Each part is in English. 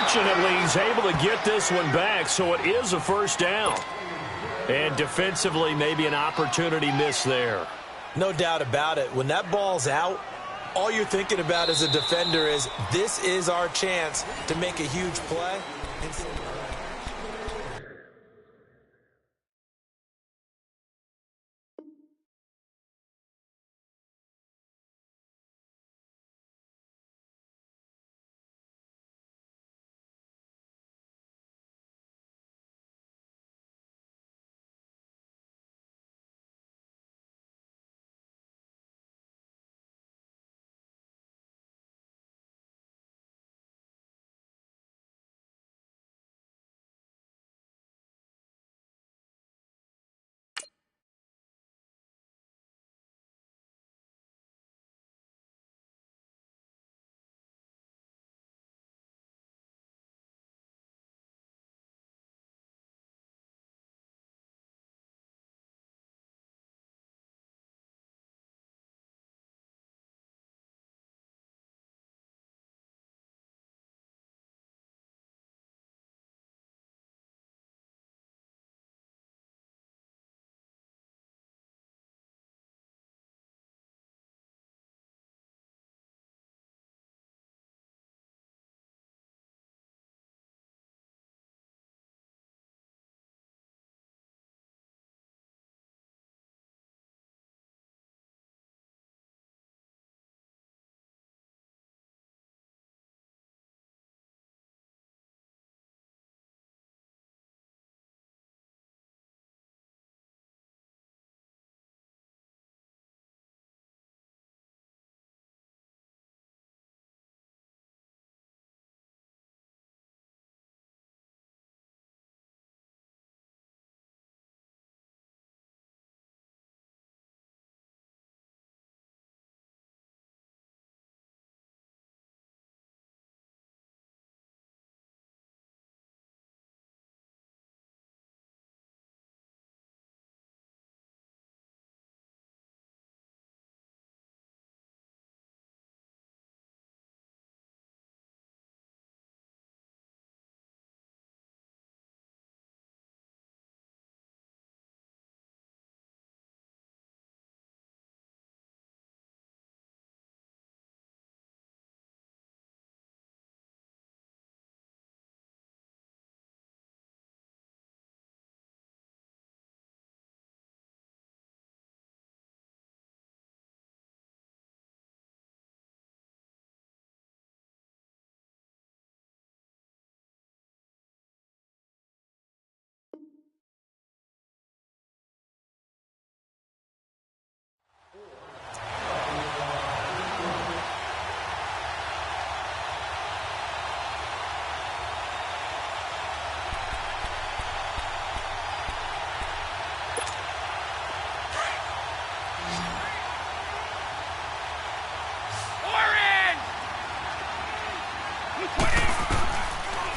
Fortunately, he's able to get this one back, so it is a first down. And defensively, maybe an opportunity missed there. No doubt about it. When that ball's out, all you're thinking about as a defender is, this is our chance to make a huge play.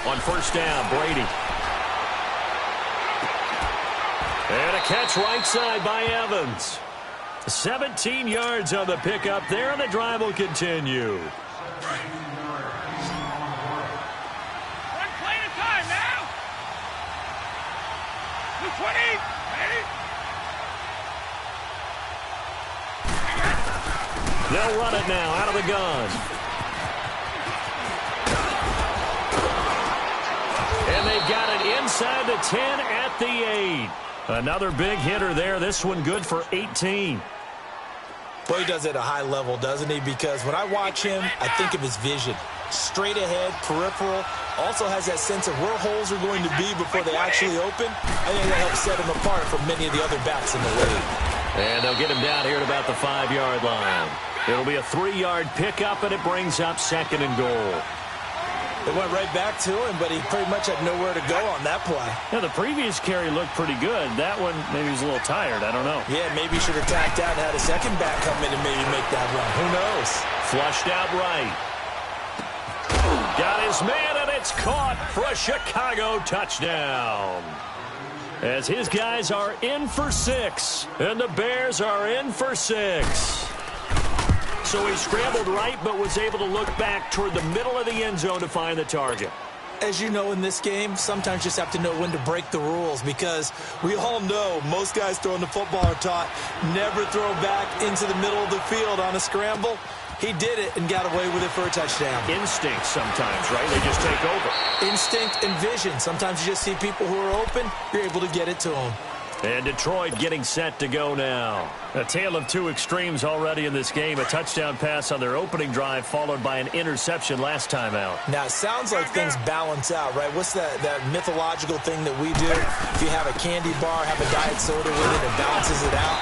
On first down, Brady. And a catch right side by Evans. 17 yards on the pickup there, and the drive will continue. One play at a time now. 20. Ready? They'll run it now out of the gun. And they've got it inside the 10 at the 8. Another big hitter there. This one good for 18. Well, he does it at a high level, doesn't he? Because when I watch him, I think of his vision. Straight ahead, peripheral. Also has that sense of where holes are going to be before they actually open. I think that helps set him apart from many of the other backs in the league. And they'll get him down here at about the 5-yard line. It'll be a 3-yard pickup, and it brings up 2nd and goal. It went right back to him, but he pretty much had nowhere to go on that play. Yeah, the previous carry looked pretty good. That one, maybe he was a little tired. I don't know. Yeah, maybe he should have tacked out and had a second back come in and maybe make that run. Who knows? Flushed out right. Got his man, and it's caught for a Chicago touchdown. As his guys are in for 6, and the Bears are in for 6. So he scrambled right, but was able to look back toward the middle of the end zone to find the target. as you know in this game, sometimes you just have to know when to break the rules, because we all know most guys throwing the football are taught never throw back into the middle of the field on a scramble. He did it and got away with it for a touchdown. Instinct sometimes, right? They just take over. Instinct and vision. Sometimes you just see people who are open, you're able to get it to them. And Detroit getting set to go now. A tale of two extremes already in this game. A touchdown pass on their opening drive, followed by an interception last time out. Now, it sounds like things balance out, right? What's that mythological thing that we do? If you have a candy bar, have a diet soda with it, it balances it out.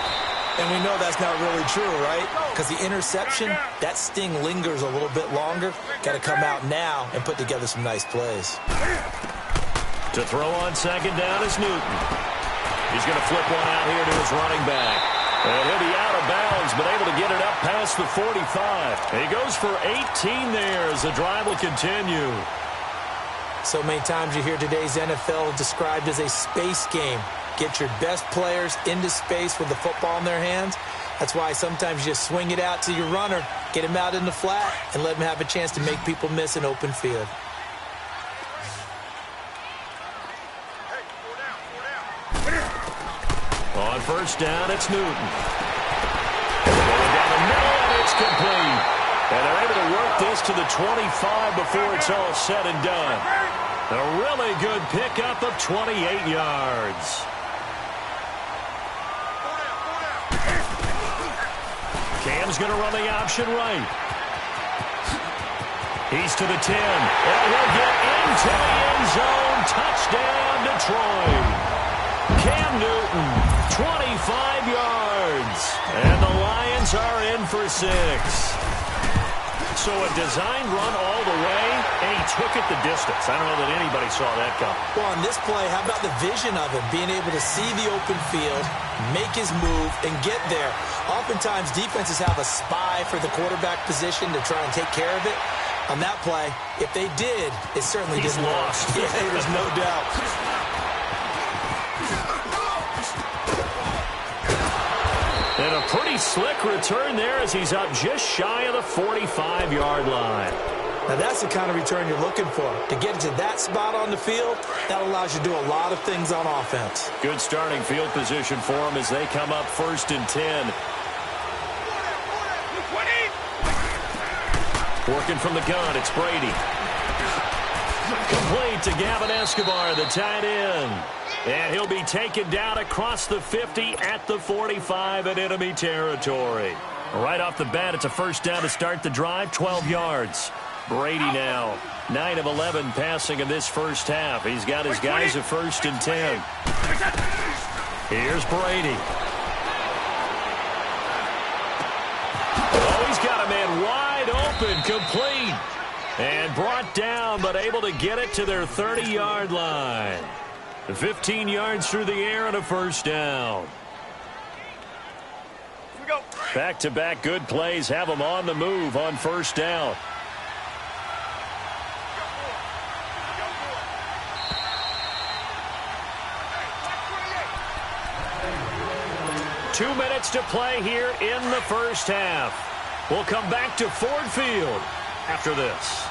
And we know that's not really true, right? Because the interception, that sting lingers a little bit longer. Got to come out now and put together some nice plays. To throw on second down is Newton. He's going to flip one out here to his running back. And he'll be out of bounds, but able to get it up past the 45. He goes for 18 there as the drive will continue. So many times you hear today's NFL described as a space game. Get your best players into space with the football in their hands. That's why sometimes you just swing it out to your runner, get him out in the flat, and let him have a chance to make people miss an open field. On first down, it's Newton. Going down the middle, and it's complete. And they're able to work this to the 25 before it's all said and done. A really good pickup of 28 yards. Cam's going to run the option right. He's to the 10. And he'll get into the end zone. Touchdown, Detroit. Cam Newton. 25 yards. And the Lions are in for 6. So a designed run all the way, and he took it the distance. I don't know that anybody saw that coming. Well, on this play, how about the vision of him, being able to see the open field, make his move, and get there. Oftentimes, defenses have a spy for the quarterback position to try and take care of it. On that play, if they did, it certainly didn't work. Lost. Yeah, there's no doubt. And a pretty slick return there as he's up just shy of the 45-yard line. Now, that's the kind of return you're looking for. To get it to that spot on the field, that allows you to do a lot of things on offense. Good starting field position for him as they come up 1st and 10. Working from the gun, it's Brady. Complete to Gavin Escobar, the tight end. And he'll be taken down across the 50 at the 45 in enemy territory. Right off the bat, it's a first down to start the drive, 12 yards. Brady now, 9 of 11 passing in this first half. He's got his guys at 1st and 10. Here's Brady. Oh, he's got a man wide open, complete. And brought down, but able to get it to their 30-yard line. 15 yards through the air and a first down. Back-to-back good plays have them on the move on first down. Two minutes to play here in the first half. We'll come back to Ford Field after this.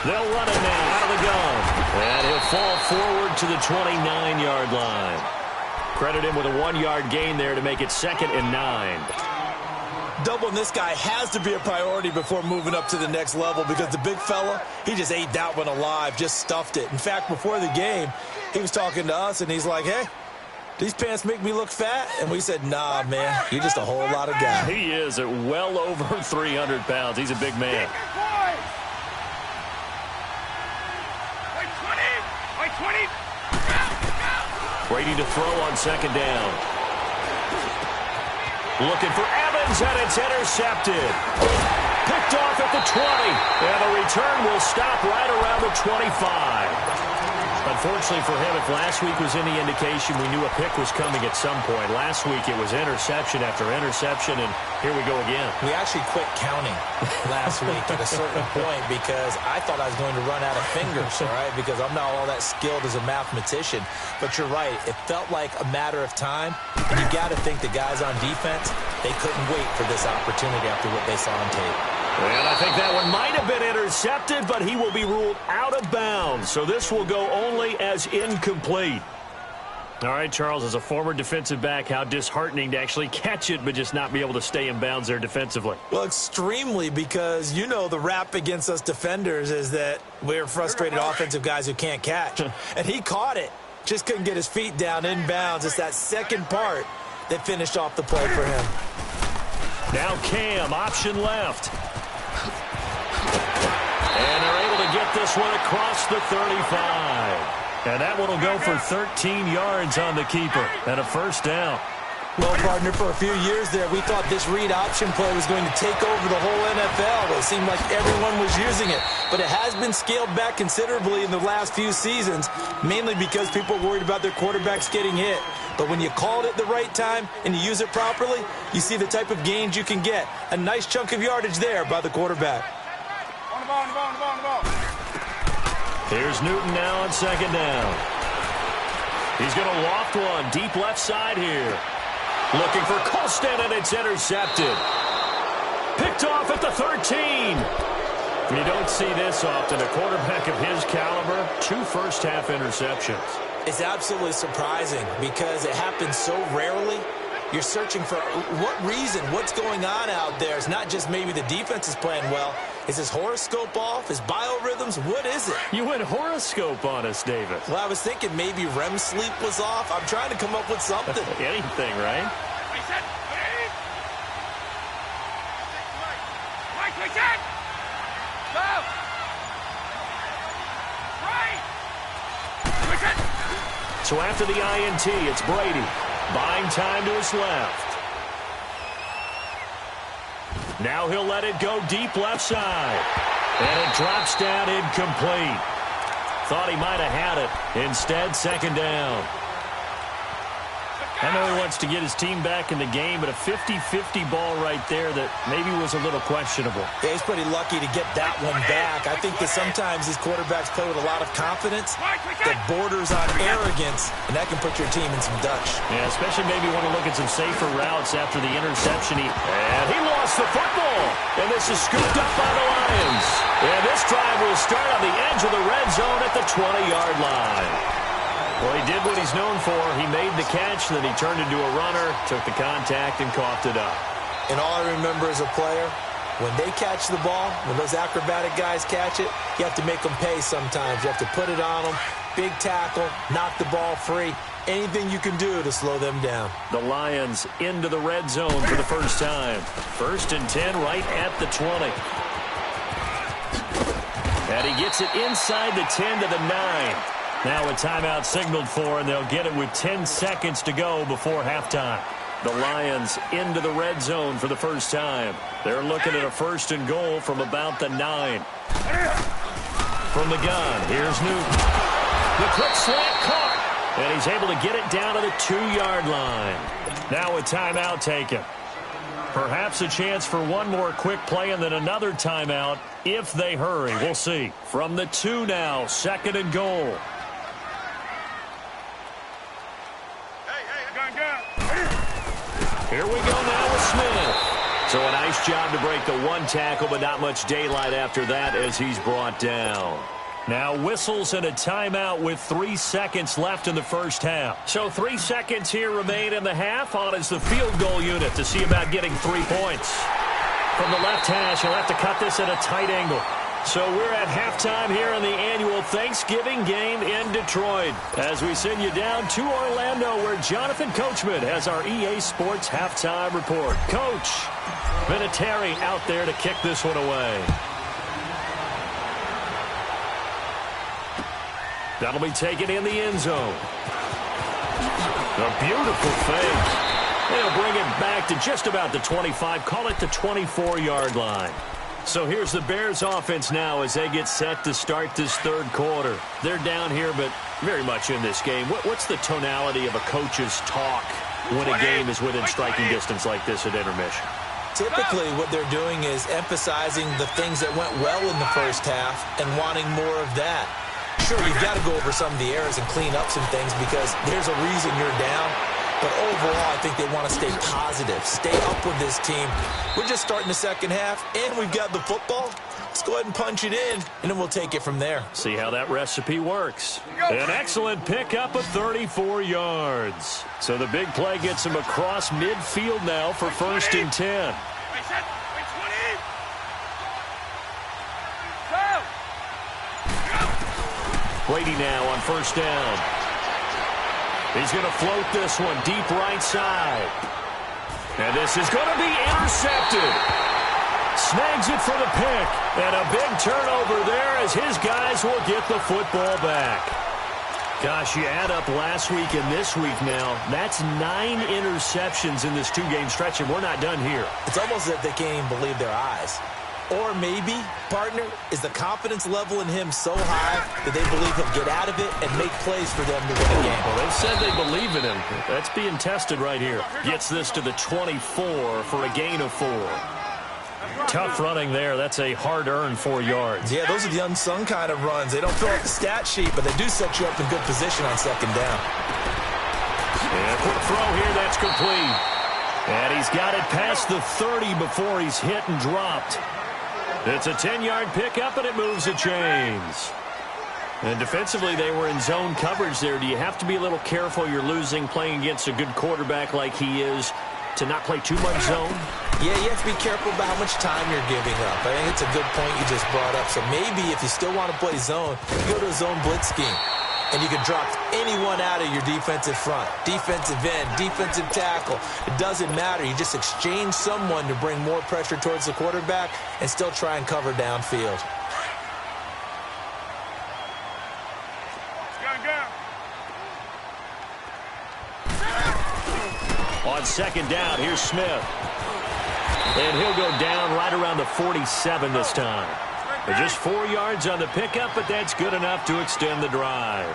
They'll run it now out of the gun. And he'll fall forward to the 29-yard line. Credit him with a 1-yard gain there to make it 2nd and 9. Doubling this guy has to be a priority before moving up to the next level, because the big fella, he just ate that one alive, just stuffed it. In fact, before the game, he was talking to us, and he's like, hey, these pants make me look fat? And we said, nah, man, you're just a whole lot of guy. He is at well over 300 pounds. He's a big man. Brady to throw on second down. Looking for Evans, and it's intercepted. Picked off at the 20. And the return will stop right around the 25. Unfortunately for him, if last week was any indication, we knew a pick was coming at some point. Last week it was interception after interception, and here we go again. We actually quit counting last week at a certain point because I thought I was going to run out of fingers, all right, because I'm not all that skilled as a mathematician. But you're right. It felt like a matter of time, and you got to think the guys on defense, they couldn't wait for this opportunity after what they saw on tape. And I think that one might intercepted, but he will be ruled out of bounds. So this will go only as incomplete. All right, Charles, as a former defensive back, how disheartening to actually catch it but just not be able to stay in bounds there defensively. Well, extremely, because you know the rap against us defenders is that we're frustrated offensive guys who can't catch. And he caught it. Just couldn't get his feet down in bounds. It's that second part that finished off the play for him. Now Cam, option left. And they're able to get this one across the 35. And that one will go for 13 yards on the keeper and a first down. Well, partner, for a few years there, we thought this read option play was going to take over the whole NFL. It seemed like everyone was using it. But it has been scaled back considerably in the last few seasons, mainly because people are worried about their quarterbacks getting hit. But when you call it at the right time and you use it properly, you see the type of gains you can get. A nice chunk of yardage there by the quarterback. On the ball, on the ball, on the ball, on the ball. Here's Newton now on second down. He's going to loft one deep left side here. Looking for Colston, and it's intercepted. Picked off at the 13. You don't see this often. A quarterback of his caliber, 2 first-half interceptions. It's absolutely surprising because it happens so rarely. You're searching for what reason, what's going on out there. It's not just maybe the defense is playing well. Is his horoscope off? His biorhythms? What is it? You went horoscope on us, David. Well, I was thinking maybe REM sleep was off. I'm trying to come up with something. Anything, right? Reset. Ready? Mike, reset. Go. Right. Reset. So after the INT, it's Brady. Buying time to his left. Now he'll let it go deep left side. And it drops down incomplete. Thought he might have had it. Instead, second down. I know he wants to get his team back in the game, but a 50-50 ball right there that maybe was a little questionable. Yeah, he's pretty lucky to get that one back. I think that sometimes these quarterbacks play with a lot of confidence that borders on arrogance, and that can put your team in some Dutch. Yeah, especially maybe want to look at some safer routes after the interception. And he lost the football, and this is scooped up by the Lions. And this drive will start on the edge of the red zone at the 20-yard line. Well, he did what he's known for. He made the catch, then he turned into a runner, took the contact, and coughed it up. And all I remember as a player, when they catch the ball, when those acrobatic guys catch it, you have to make them pay sometimes. You have to put it on them, big tackle, knock the ball free, anything you can do to slow them down. The Lions into the red zone for the first time. 1st and 10 right at the 20. And he gets it inside the 10 to the 9. Now a timeout signaled for, and they'll get it with 10 seconds to go before halftime. The Lions into the red zone for the first time. They're looking at a 1st and goal from about the 9. From the gun, here's Newton. The quick slant caught, and he's able to get it down to the 2-yard line. Now a timeout taken. Perhaps a chance for one more quick play and then another timeout if they hurry. We'll see. From the 2 now, 2nd and goal. Here we go now with Smith. So a nice job to break the 1 tackle, but not much daylight after that as he's brought down. Now whistles and a timeout with 3 seconds left in the first half. So 3 seconds here remain in the half. On is the field goal unit to see about getting 3 points. From the left hash, he'll have to cut this at a tight angle. So we're at halftime here in the annual Thanksgiving game in Detroit. As we send you down to Orlando, where Jonathan Coachman has our EA Sports halftime report. Coach, Vinatieri out there to kick this one away. That'll be taken in the end zone. A beautiful fake. They'll bring it back to just about the 25, call it the 24-yard line. So here's the Bears offense now as they get set to start this 3rd quarter. They're down here, but very much in this game. What's the tonality of a coach's talk when a game is within striking distance like this at intermission? Typically, what they're doing is emphasizing the things that went well in the first half and wanting more of that. Sure, you've got to go over some of the errors and clean up some things because there's a reason you're down. But overall, I think they want to stay positive, stay up with this team. We're just starting the second half, and we've got the football. Let's go ahead and punch it in, and then we'll take it from there. See how that recipe works. An excellent pickup of 34 yards. So the big play gets him across midfield now for 1st and 10. Brady now on 1st down. He's going to float this one deep right side. And this is going to be intercepted. Snags it for the pick. And a big turnover there as his guys will get the football back. Gosh, you add up last week and this week now. That's 9 interceptions in this 2-game stretch, and we're not done here. It's almost as if they can't even believe their eyes. Or maybe, partner, is the confidence level in him so high that they believe he'll get out of it and make plays for them to win a game. Well, they've said they believe in him. That's being tested right here. Gets this to the 24 for a gain of 4. Tough running there. That's a hard-earned 4 yards. Yeah, those are the unsung kind of runs. They don't fill out the stat sheet, but they do set you up in good position on 2nd down. And quick throw here. That's complete. And he's got it past the 30 before he's hit and dropped. It's a 10-yard pickup, and it moves the chains. And defensively, they were in zone coverage there. Do you have to be a little careful you're losing playing against a good quarterback like he is to not play too much zone? Yeah, you have to be careful about how much time you're giving up. I think it's a good point you just brought up. So maybe if you still want to play zone, you go to a zone blitz scheme. And you can drop anyone out of your defensive front, defensive end, defensive tackle. It doesn't matter. You just exchange someone to bring more pressure towards the quarterback and still try and cover downfield. On 2nd down, here's Smith. And he'll go down right around the 47 this time. Just 4 yards on the pickup, but that's good enough to extend the drive.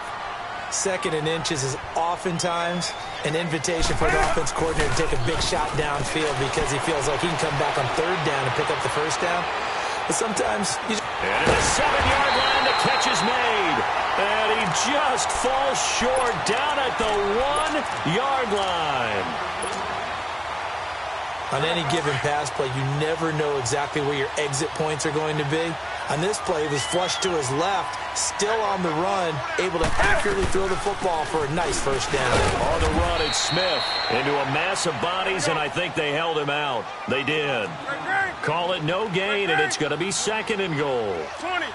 2nd and inches is oftentimes an invitation for an offense coordinator to take a big shot downfield because he feels like he can come back on 3rd down and pick up the 1st down. But sometimes you just... And at the 7-yard line, the catch is made. And he just falls short down at the 1-yard line. On any given pass play, you never know exactly where your exit points are going to be. On this play, he was flushed to his left, still on the run, able to accurately throw the football for a nice 1st down. On the run, it's Smith into a mass of bodies, and I think they held him out. They did. Call it no gain, and it's going to be 2nd and goal. 20.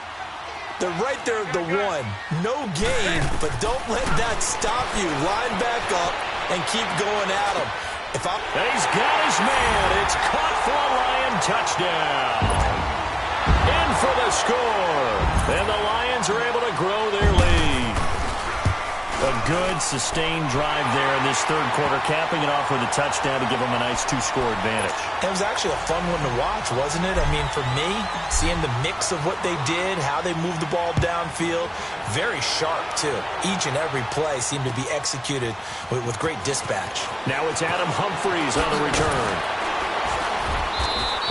They're right there at the 1. No gain, but don't let that stop you. Line back up and keep going at him. And he's got his man. It's caught for a Lion touchdown. In for the score. And the Lions are able to grow their lead. A good, sustained drive there in this 3rd quarter, capping it off with a touchdown to give them a nice 2-score advantage. It was actually a fun one to watch, wasn't it? I mean, for me, seeing the mix of what they did, how they moved the ball downfield, very sharp, too. Each and every play seemed to be executed with great dispatch. Now it's Adam Humphries on the return.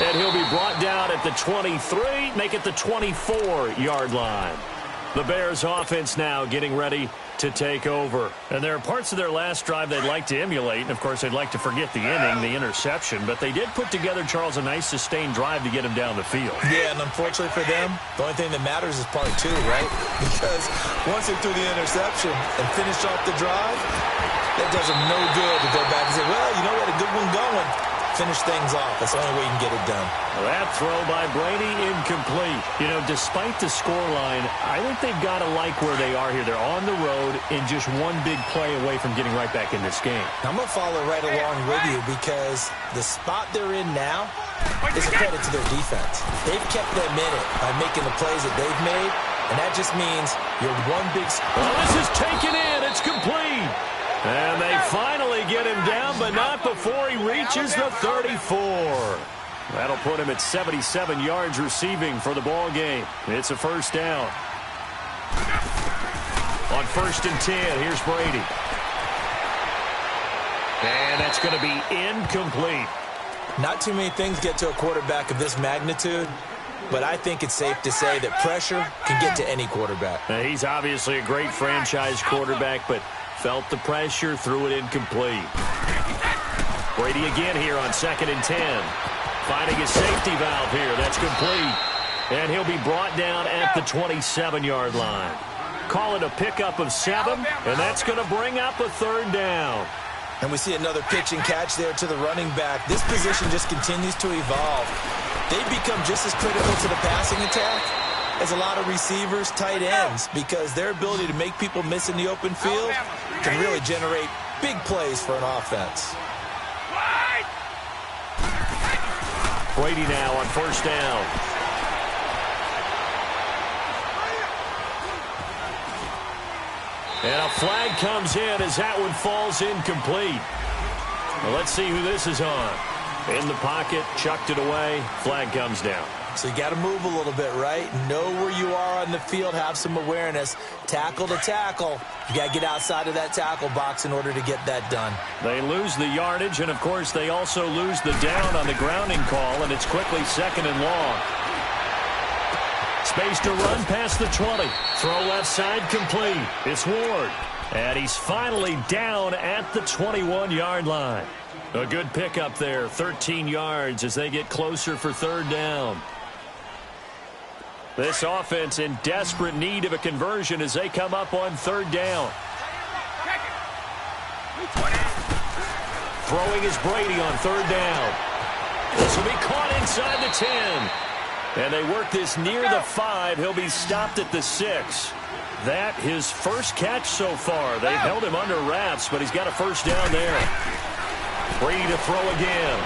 And he'll be brought down at the 23, make it the 24-yard line. The Bears offense now getting ready to take over. And there are parts of their last drive they'd like to emulate. And, of course, they'd like to forget the inning, the interception. But they did put together, Charles, a nice sustained drive to get him down the field. Yeah, and unfortunately for them, the only thing that matters is part 2, right? Because once they threw the interception and finished off the drive, that does them no good to go back and say, well, you know, we had a good one going. Finish things off. That's the only way you can get it done. That throw by Brady, incomplete. You know, despite the scoreline, I think they've got to like where they are here. They're on the road and just one big play away from getting right back in this game. I'm going to follow right along with you because the spot they're in now is a credit to their defense. They've kept them in it by making the plays that they've made, and that just means you're one big... Well, this is taken in. It's complete. And they finally get him down, but not before he reaches the 34. That'll put him at 77 yards receiving for the ball game. It's a 1st down. On 1st and 10, here's Brady. And that's going to be incomplete. Not too many things get to a quarterback of this magnitude, but I think it's safe to say that pressure can get to any quarterback. He's obviously a great franchise quarterback, but felt the pressure, threw it incomplete. Brady again here on 2nd and 10. Finding his safety valve here. That's complete. And he'll be brought down at the 27-yard line. Call it a pickup of 7, and that's going to bring up a 3rd down. And we see another pitch and catch there to the running back. This position just continues to evolve. They've become just as critical to the passing attack as a lot of receivers, tight ends, because their ability to make people miss in the open field can really generate big plays for an offense. Brady now on 1st down. And a flag comes in as that one falls incomplete. Well, let's see who this is on. In the pocket, chucked it away, flag comes down. So you got to move a little bit, right? Know where you are on the field, have some awareness. Tackle to tackle. You got to get outside of that tackle box in order to get that done. They lose the yardage, and, of course, they also lose the down on the grounding call, and it's quickly 2nd and long. Space to run past the 20. Throw left side complete. It's Ward. And he's finally down at the 21-yard line. A good pickup there, 13 yards as they get closer for 3rd down. This offense in desperate need of a conversion as they come up on 3rd down. Throwing is Brady on 3rd down. This will be caught inside the 10. And they work this near the 5. He'll be stopped at the 6. That his first catch so far. They've held him under wraps, but he's got a 1st down there. Brady to throw again.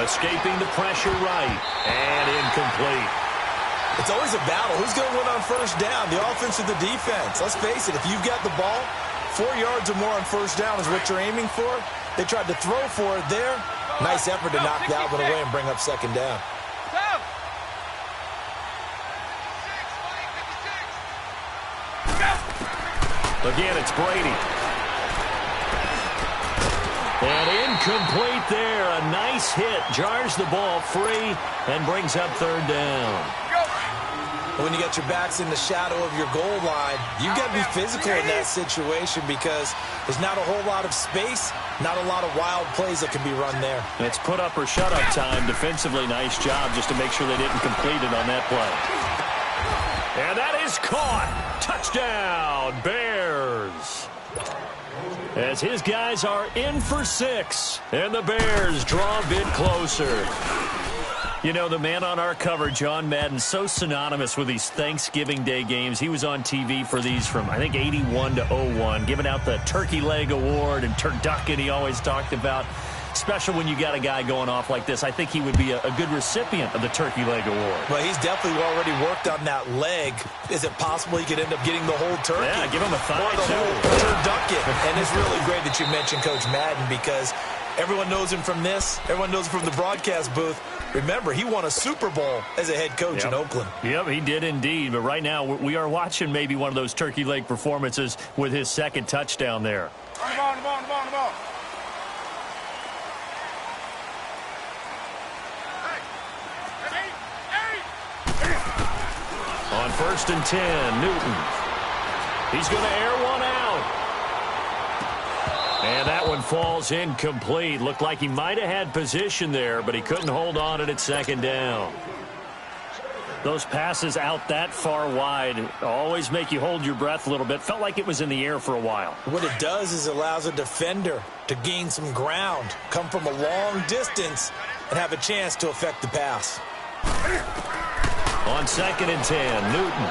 Escaping the pressure right. And incomplete. It's always a battle. Who's going to win on 1st down? The offense or the defense? Let's face it, if you've got the ball, 4 yards or more on 1st down is what you're aiming for. They tried to throw for it there. Nice effort to knock that one away and bring up 2nd down. Again, it's Brady. And incomplete there. A nice hit. Jars the ball free and brings up 3rd down. When you got your backs in the shadow of your goal line, you've got to be physical in that situation because there's not a whole lot of space, not a lot of wild plays that can be run there. It's put up or shut up time. Defensively, nice job just to make sure they didn't complete it on that play. And that is caught. Touchdown, Bears. As his guys are in for 6, and the Bears draw a bit closer. You know, the man on our cover, John Madden, so synonymous with these Thanksgiving Day games. He was on TV for these from, I think, 81 to 01, giving out the Turkey Leg Award and turducken he always talked about. Special when you got a guy going off like this. I think he would be a good recipient of the Turkey Leg Award. Well, he's definitely already worked on that leg. Is it possible he could end up getting the whole turkey? Yeah, give him a thigh, or the whole turducken. And it's really great that you mentioned Coach Madden because everyone knows him from this. Everyone knows him from the broadcast booth. Remember, he won a Super Bowl as a head coach in Oakland. Yep, he did indeed. But right now, we are watching maybe one of those turkey leg performances with his 2nd touchdown there. On the ball, on the ball, on the ball, on the ball. On 1st and 10, Newton. He's going to air one out. And that one falls incomplete. Looked like he might have had position there, but he couldn't hold on it at 2nd down. Those passes out that far wide always make you hold your breath a little bit. Felt like it was in the air for a while. What it does is it allows a defender to gain some ground, come from a long distance, and have a chance to affect the pass. On 2nd and 10, Newton.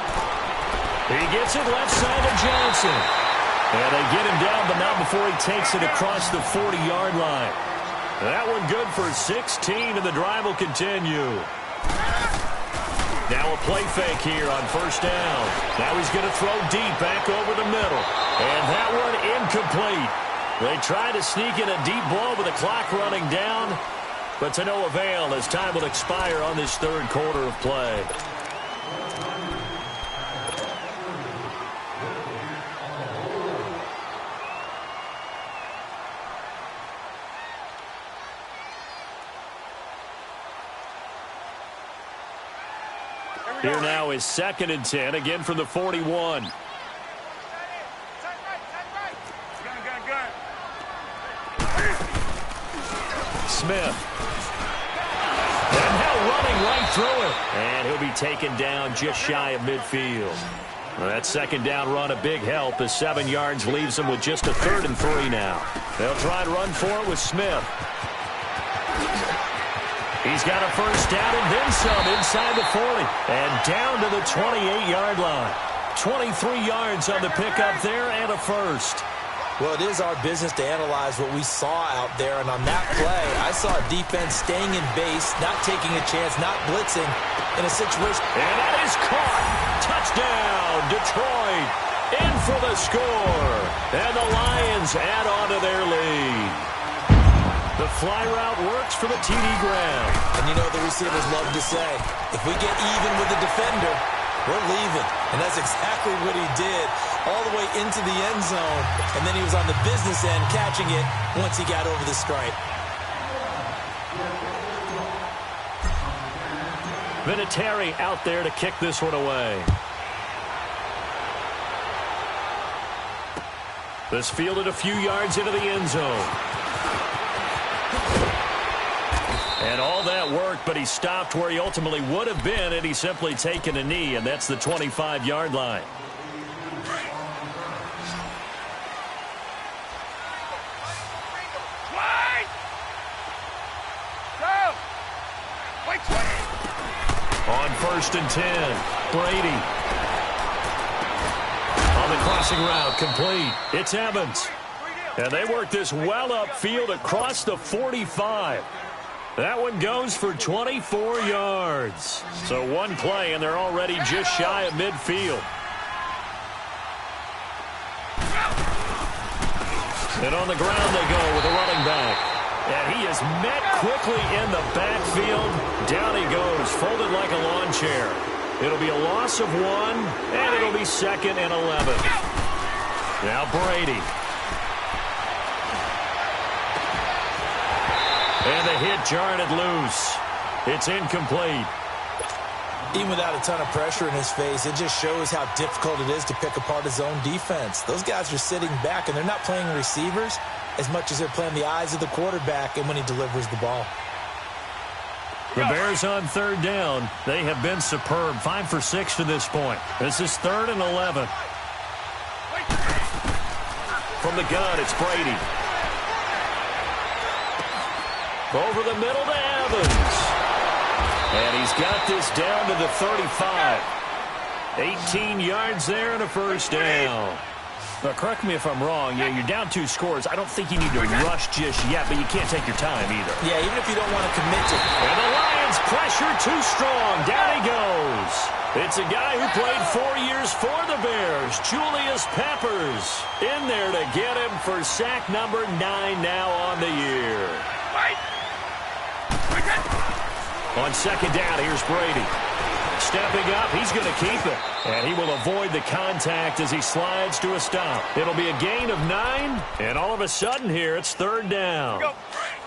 He gets it left side to Johnson. And they get him down, but not before he takes it across the 40-yard line. That one good for 16, and the drive will continue. Now a play fake here on 1st down. Now he's going to throw deep back over the middle. And that one incomplete. They try to sneak in a deep ball with the clock running down, but to no avail as time will expire on this 3rd quarter of play. Here now is 2nd and 10, again from the 41. Smith. And now running right through it. And he'll be taken down just shy of midfield. Well, that second down run a big help as 7 yards leaves them with just a 3rd and 3 now. They'll try and run for it with Smith. He's got a first down and then some inside the 40. And down to the 28-yard line. 23 yards on the pickup there and a first. Well, it is our business to analyze what we saw out there. And on that play, I saw a defense staying in base, not taking a chance, not blitzing in a situation. And that is caught. Touchdown, Detroit. In for the score. And the Lions add on to their lead. The fly route works for the TD Graham. And you know the receivers love to say, if we get even with the defender, we're leaving. And that's exactly what he did, all the way into the end zone. And then he was on the business end catching it once he got over the stripe. Vinatieri out there to kick this one away. This fielded a few yards into the end zone. And all that worked, but he stopped where he ultimately would have been had he simply taken a knee, and that's the 25-yard line. On 1st and 10, Brady. On the crossing route, complete. It's Evans. And they work this well upfield across the 45. That one goes for 24 yards. So one play, and they're already just shy of midfield. And on the ground they go with a running back. And he is met quickly in the backfield. Down he goes, folded like a lawn chair. It'll be a loss of 1, and it'll be 2nd and 11. Now Brady. And the hit jarred it loose. It's incomplete. Even without a ton of pressure in his face, it just shows how difficult it is to pick apart his own defense. Those guys are sitting back, and they're not playing receivers as much as they're playing the eyes of the quarterback and when he delivers the ball. The Bears on 3rd down. They have been superb. 5 for 6 to this point. This is 3rd and 11. From the gun, it's Brady. Over the middle to Evans. And he's got this down to the 35. 18 yards there and a first down. Now, correct me if I'm wrong. Yeah, you're down 2 scores. I don't think you need to rush just yet, but you can't take your time either. Yeah, even if you don't want to commit to it. And the Lions pressure too strong. Down he goes. It's a guy who played 4 years for the Bears, Julius Peppers, in there to get him for sack number 9 now on the year. On 2nd down, here's Brady. Stepping up, he's going to keep it. And he will avoid the contact as he slides to a stop. It'll be a gain of 9, and all of a sudden here, it's 3rd down.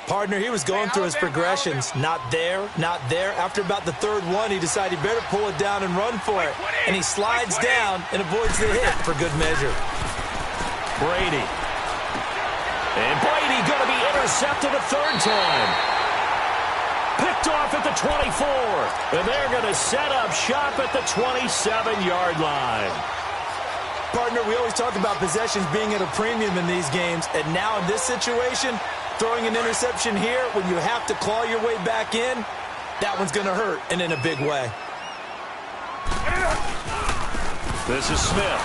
Partner, he was going through his progressions. Not there, not there. After about the 3rd one, he decided he better pull it down and run for it. And he slides down and avoids the hit for good measure. Brady. And Brady going to be intercepted a 3rd time. Picked off at the 24. And they're going to set up shop at the 27-yard line. Partner, we always talk about possessions being at a premium in these games. And now in this situation, throwing an interception here when you have to claw your way back in, that one's going to hurt, and in a big way. This is Smith.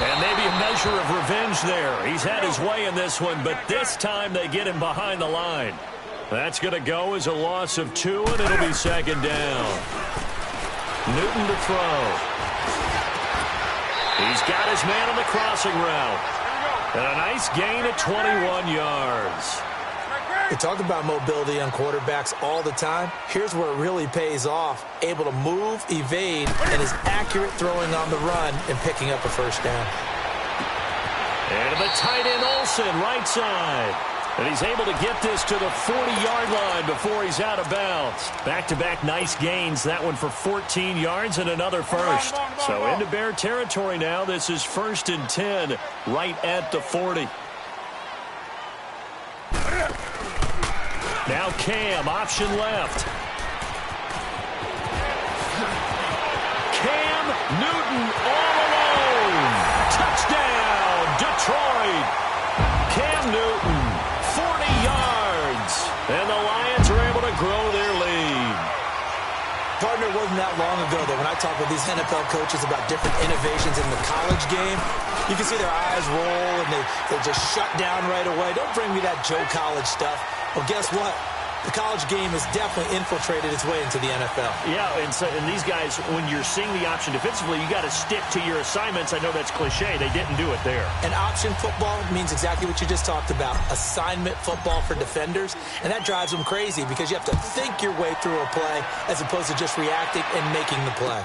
And maybe a measure of revenge there. He's had his way in this one, but this time they get him behind the line. That's going to go as a loss of 2, and it'll be 2nd down. Newton to throw. He's got his man on the crossing route. And a nice gain at 21 yards. We talk about mobility on quarterbacks all the time. Here's where it really pays off. Able to move, evade, and is accurate throwing on the run and picking up a first down. And the tight end Olsen, right side. And he's able to get this to the 40-yard line before he's out of bounds. Back-to-back nice gains. That one for 14 yards and another first. So into Bear territory now. This is 1st and 10 right at the 40. Now Cam, option left. Cam Newton all alone. Touchdown, Detroit. Cam Newton, 40 yards. And the Lions are able to grow their lead. Partner, it wasn't that long ago that when I talk with these NFL coaches about different innovations in the college game, you can see their eyes roll and they just shut down right away. Don't bring me that Joe College stuff. Well, guess what? The college game has definitely infiltrated its way into the NFL. Yeah, and these guys, when you're seeing the option defensively, you got to stick to your assignments. I know that's cliche. They didn't do it there. And option football means exactly what you just talked about, assignment football for defenders. And that drives them crazy because you have to think your way through a play as opposed to just reacting and making the play.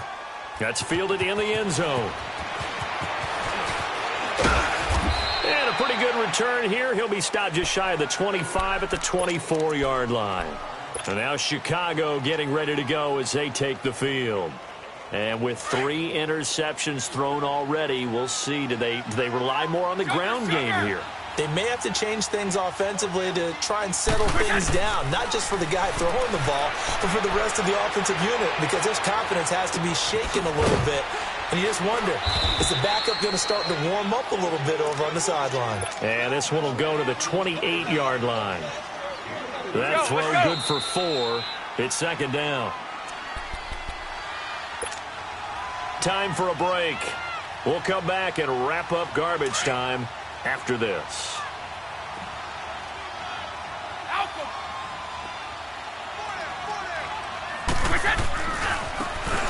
That's fielded in the end zone. And a pretty good return here. He'll be stopped just shy of the 25 at the 24-yard line. And now Chicago getting ready to go as they take the field. And with 3 interceptions thrown already, we'll see. Do they rely more on the ground game here? They may have to change things offensively to try and settle things down, not just for the guy throwing the ball, but for the rest of the offensive unit, because their confidence has to be shaken a little bit. And you just wonder, is the backup going to start to warm up a little bit over on the sideline? And this one will go to the 28-yard line. That throw good for 4. It's second down. Time for a break. We'll come back and wrap up garbage time after this.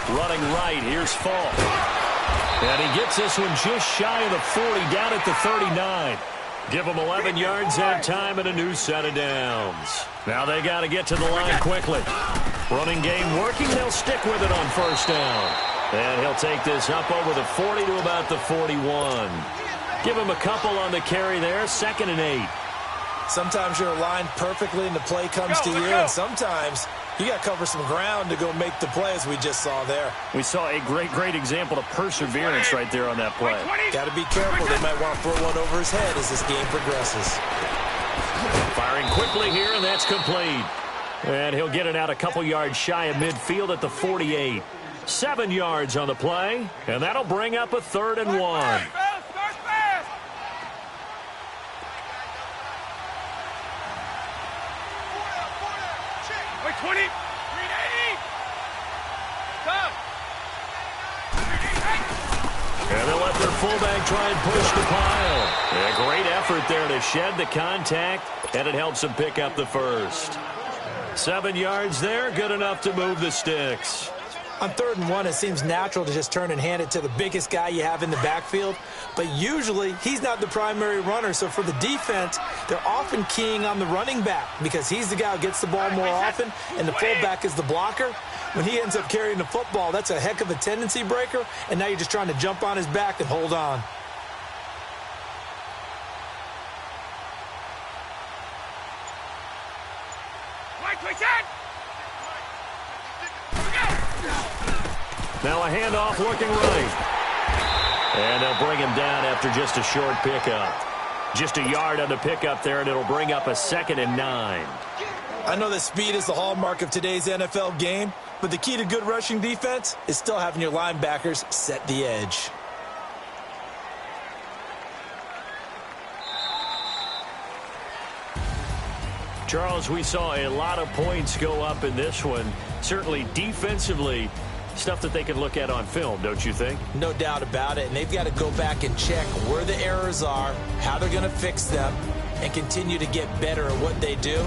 Running right, here's Falk. And he gets this one just shy of the 40, down at the 39. Give them 11 yards that time and a new set of downs. Now they got to get to the line quickly. Running game working, they'll stick with it on first down. And he'll take this up over the 40 to about the 41. Give him a couple on the carry there, 2nd and 8. Sometimes you're aligned perfectly and the play comes to you, and sometimes you got to cover some ground to go make the play, as we just saw there. We saw a great example of perseverance right there on that play. Got to be careful. They might want to throw one over his head as this game progresses. Firing quickly here, and that's complete. And he'll get it out a couple yards shy of midfield at the 48. 7 yards on the play, and that'll bring up a 3rd and 1. 20. 380. Stop. And they'll let their fullback try and push the pile. And a great effort there to shed the contact, and it helps them pick up the first. 7 yards there, good enough to move the sticks. On 3rd and 1, it seems natural to just turn and hand it to the biggest guy you have in the backfield. But usually, he's not the primary runner. So for the defense, they're often keying on the running back because he's the guy who gets the ball more often, and the fullback is the blocker. When he ends up carrying the football, that's a heck of a tendency breaker, and now you're just trying to jump on his back and hold on. Now a handoff looking right. And they'll bring him down after just a short pickup. Just a yard on the pickup there, and it'll bring up a 2nd and 9. I know that speed is the hallmark of today's NFL game, but the key to good rushing defense is still having your linebackers set the edge. Charles, we saw a lot of points go up in this one. Certainly defensively, stuff that they can look at on film, don't you think? No doubt about it, and they've got to go back and check where the errors are, how they're going to fix them, and continue to get better at what they do.